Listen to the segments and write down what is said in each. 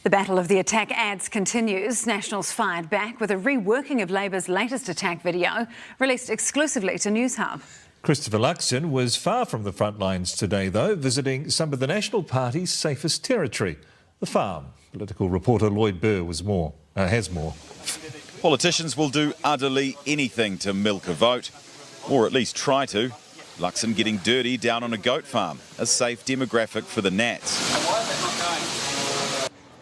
The battle of the attack ads continues. Nationals fired back with a reworking of Labor's latest attack video, released exclusively to Newshub. Christopher Luxon was far from the front lines today, though, visiting some of the National Party's safest territory, the farm. Political reporter Lloyd Burr has more. Politicians will do utterly anything to milk a vote, or at least try to. Luxon getting dirty down on a goat farm, a safe demographic for the Nats.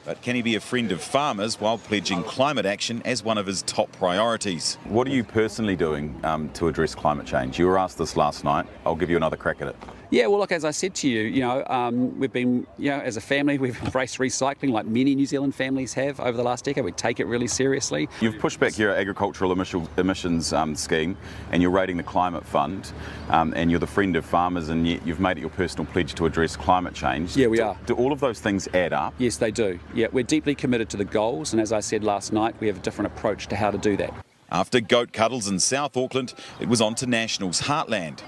But can he be a friend of farmers while pledging climate action as one of his top priorities? What are you personally doing to address climate change? You were asked this last night. I'll give you another crack at it. Yeah, well, look, as I said to you, we've been, as a family, we've embraced recycling like many New Zealand families have over the last decade. We take it really seriously. You've pushed back your agricultural emissions scheme, and you're raiding the Climate Fund, and you're the friend of farmers, and yet you've made it your personal pledge to address climate change. Yeah, we are. Do all of those things add up? Yes, they do. Yeah, we're deeply committed to the goals, and as I said last night, we have a different approach to how to do that. After goat cuddles in South Auckland, it was on to Nationals' heartland.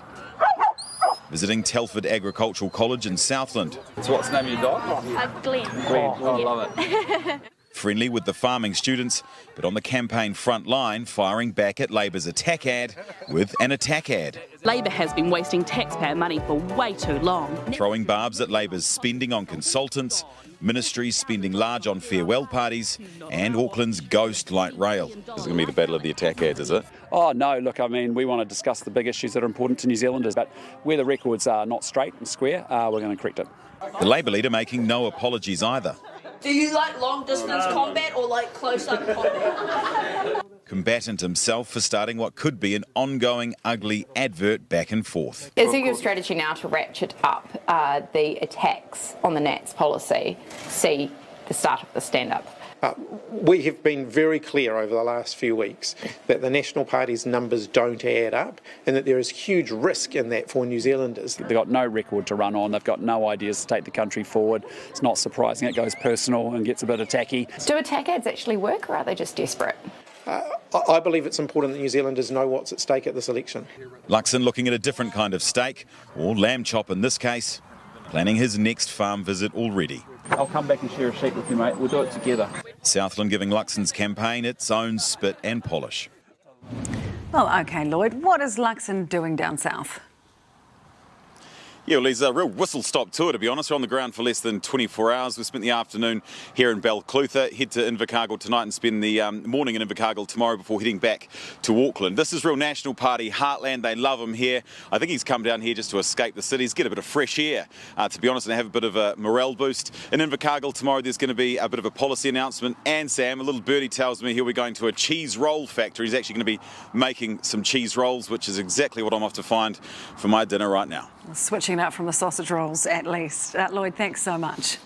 Visiting Telford Agricultural College in Southland. So what's the name of your dog? Glenn. Oh, I love it. Friendly with the farming students, but on the campaign front line, firing back at Labor's attack ad with an attack ad. Labor has been wasting taxpayer money for way too long. Throwing barbs at Labor's spending on consultants, ministries spending large on farewell parties, and Auckland's ghost light rail. This is going to be the battle of the attack ads, is it? Oh, no, look, I mean, we want to discuss the big issues that are important to New Zealanders, but where the records are not straight and square, we're going to correct it. The Labour leader making no apologies either. Do you like long-distance combat or like close-up combat? Combatant himself for starting what could be an ongoing ugly advert back and forth. Is it your strategy now to ratchet up the attacks on the Nats policy, see the start of the stand-up? We have been very clear over the last few weeks that the National Party's numbers don't add up and that there is huge risk in that for New Zealanders. They've got no record to run on, they've got no ideas to take the country forward. It's not surprising it goes personal and gets a bit attacky. Do attack ads actually work, or are they just desperate? I believe it's important that New Zealanders know what's at stake at this election. Luxon looking at a different kind of steak, or lamb chop in this case, planning his next farm visit already. I'll come back and share a sheet with you, mate. We'll do it together. Southland giving Luxon's campaign its own spit and polish. Well, OK, Lloyd, what is Luxon doing down south? Yeah, well, there's a real whistle-stop tour, to be honest. We're on the ground for less than 24 hours. We spent the afternoon here in Balclutha, head to Invercargill tonight and spend the morning in Invercargill tomorrow before heading back to Auckland. This is real National Party heartland. They love him here. I think he's come down here just to escape the cities, get a bit of fresh air, to be honest, and have a bit of a morale boost. In Invercargill tomorrow, there's going to be a bit of a policy announcement. And Sam, a little birdie tells me here we're going to a cheese roll factory. He's actually going to be making some cheese rolls, which is exactly what I'm off to find for my dinner right now. Switching up from the sausage rolls, at least. Lloyd, thanks so much.